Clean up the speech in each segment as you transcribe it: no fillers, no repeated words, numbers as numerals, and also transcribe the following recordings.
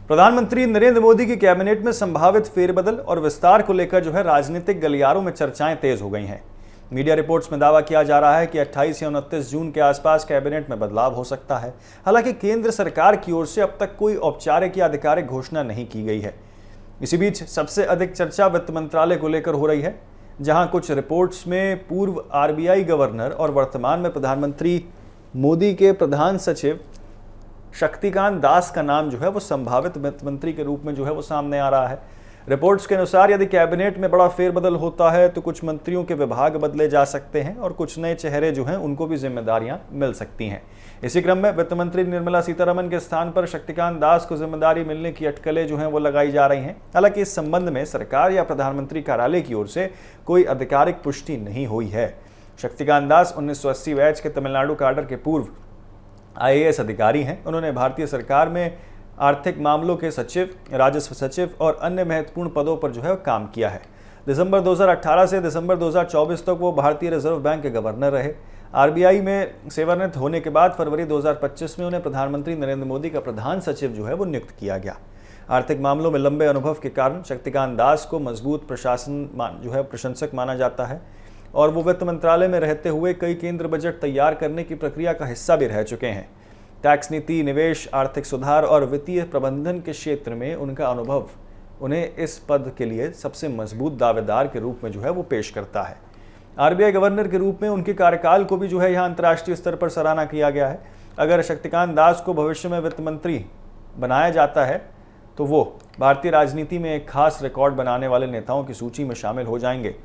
प्रधानमंत्री नरेंद्र मोदी की कैबिनेट में संभावित फेरबदल और विस्तार को लेकर जो है राजनीतिक गलियारों में चर्चाएं तेज हो गई हैं। मीडिया रिपोर्ट्स में दावा किया जा रहा है कि 28 या 29 जून के आसपास कैबिनेट में बदलाव हो सकता है। हालांकि केंद्र सरकार की ओर से अब तक कोई औपचारिक या आधिकारिक घोषणा नहीं की गई है। इसी बीच सबसे अधिक चर्चा वित्त मंत्रालय को लेकर हो रही है, जहां कुछ रिपोर्ट्स में पूर्व आरबीआई गवर्नर और वर्तमान में प्रधानमंत्री मोदी के प्रधान सचिव शक्तिकांत दास का नाम जो है वो संभावित वित्त मंत्री के रूप में जो है वो सामने आ रहा है। रिपोर्ट्स के अनुसार यदि कैबिनेट में बड़ा फेरबदल होता है तो कुछ मंत्रियों के विभाग बदले जा सकते हैं और कुछ नए चेहरे जो हैं उनको भी जिम्मेदारियां मिल सकती हैं। इसी क्रम में वित्त मंत्री निर्मला सीतारमण के स्थान पर शक्तिकांत दास को जिम्मेदारी मिलने की अटकलें जो हैं वो लगाई जा रही हैं। हालांकि इस संबंध में सरकार या प्रधानमंत्री कार्यालय की ओर से कोई आधिकारिक पुष्टि नहीं हुई है। शक्तिकांत दास 1980 बैच के तमिलनाडु काडर के पूर्व IAS अधिकारी हैं। उन्होंने भारतीय सरकार में आर्थिक मामलों के सचिव, राजस्व सचिव और अन्य महत्वपूर्ण पदों पर जो है काम किया है। दिसंबर 2018 से दिसंबर 2024 तक वो भारतीय रिजर्व बैंक के गवर्नर रहे। RBI में सेवानिवृत्त होने के बाद फरवरी 2025 में उन्हें प्रधानमंत्री नरेंद्र मोदी का प्रधान सचिव जो है वो नियुक्त किया गया। आर्थिक मामलों में लंबे अनुभव के कारण शक्तिकांत दास को मजबूत प्रशासन जो है प्रशंसक माना जाता है और वो वित्त मंत्रालय में रहते हुए कई केंद्र बजट तैयार करने की प्रक्रिया का हिस्सा भी रह चुके हैं। टैक्स नीति, निवेश, आर्थिक सुधार और वित्तीय प्रबंधन के क्षेत्र में उनका अनुभव उन्हें इस पद के लिए सबसे मजबूत दावेदार के रूप में जो है वो पेश करता है। RBI गवर्नर के रूप में उनके कार्यकाल को भी जो है यहाँ अंतर्राष्ट्रीय स्तर पर सराहना किया गया है। अगर शक्तिकांत दास को भविष्य में वित्त मंत्री बनाया जाता है तो वो भारतीय राजनीति में एक खास रिकॉर्ड बनाने वाले नेताओं की सूची में शामिल हो जाएंगे।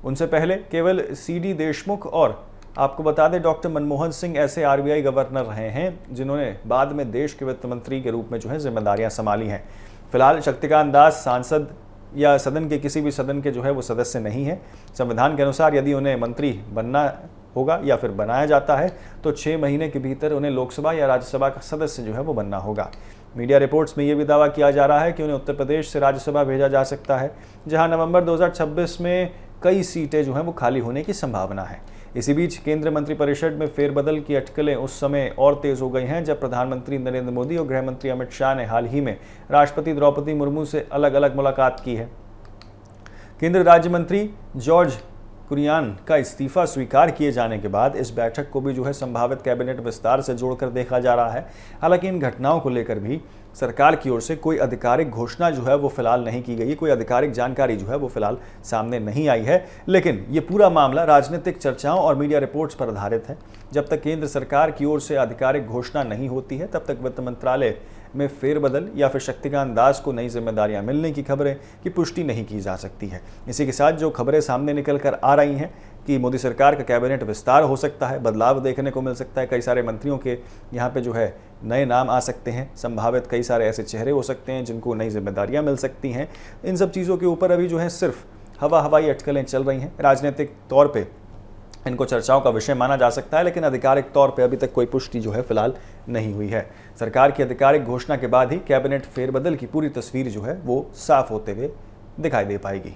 उनसे पहले केवल CD देशमुख और आपको बता दें डॉक्टर मनमोहन सिंह ऐसे RBI गवर्नर रहे हैं जिन्होंने बाद में देश के वित्त मंत्री के रूप में जो है जिम्मेदारियां संभाली हैं। फिलहाल शक्तिकांत दास सांसद या सदन के किसी भी सदन के जो है वो सदस्य नहीं है। संविधान के अनुसार यदि उन्हें मंत्री बनना होगा या फिर बनाया जाता है तो 6 महीने के भीतर उन्हें लोकसभा या राज्यसभा का सदस्य जो है वो बनना होगा। मीडिया रिपोर्ट्स में ये भी दावा किया जा रहा है कि उन्हें उत्तर प्रदेश से राज्यसभा भेजा जा सकता है, जहां नवंबर 2026 में कई सीटें जो हैं वो खाली होने की संभावना है। इसी बीच केंद्रीय मंत्रिपरिषद में फेरबदल की अटकलें उस समय और तेज हो गई हैं जब प्रधानमंत्री नरेंद्र मोदी और गृह मंत्री अमित शाह ने हाल ही में राष्ट्रपति द्रौपदी मुर्मू से अलग अलग मुलाकात की है। केंद्रीय राज्य मंत्री जॉर्ज कुरियान का इस्तीफा स्वीकार किए जाने के बाद इस बैठक को भी जो है संभावित कैबिनेट विस्तार से जोड़कर देखा जा रहा है। हालांकि इन घटनाओं को लेकर भी सरकार की ओर से कोई आधिकारिक घोषणा जो है वो फिलहाल नहीं की गई, कोई आधिकारिक जानकारी जो है वो फिलहाल सामने नहीं आई है। लेकिन ये पूरा मामला राजनीतिक चर्चाओं और मीडिया रिपोर्ट्स पर आधारित है। जब तक केंद्र सरकार की ओर से आधिकारिक घोषणा नहीं होती है तब तक वित्त मंत्रालय में फेरबदल या फिर शक्तिकांत दास को नई जिम्मेदारियां मिलने की खबरें की पुष्टि नहीं की जा सकती है। इसी के साथ जो खबरें सामने निकल कर आ रही हैं कि मोदी सरकार का कैबिनेट विस्तार हो सकता है, बदलाव देखने को मिल सकता है, कई सारे मंत्रियों के यहाँ पे जो है नए नाम आ सकते हैं, संभावित कई सारे ऐसे चेहरे हो सकते हैं जिनको नई जिम्मेदारियां मिल सकती हैं। इन सब चीज़ों के ऊपर अभी जो है सिर्फ हवाई अटकलें चल रही हैं। राजनीतिक तौर पे इनको चर्चाओं का विषय माना जा सकता है, लेकिन आधिकारिक तौर पे अभी तक कोई पुष्टि जो है फिलहाल नहीं हुई है। सरकार की आधिकारिक घोषणा के बाद ही कैबिनेट फेरबदल की पूरी तस्वीर जो है वो साफ होते हुए दिखाई दे पाएगी।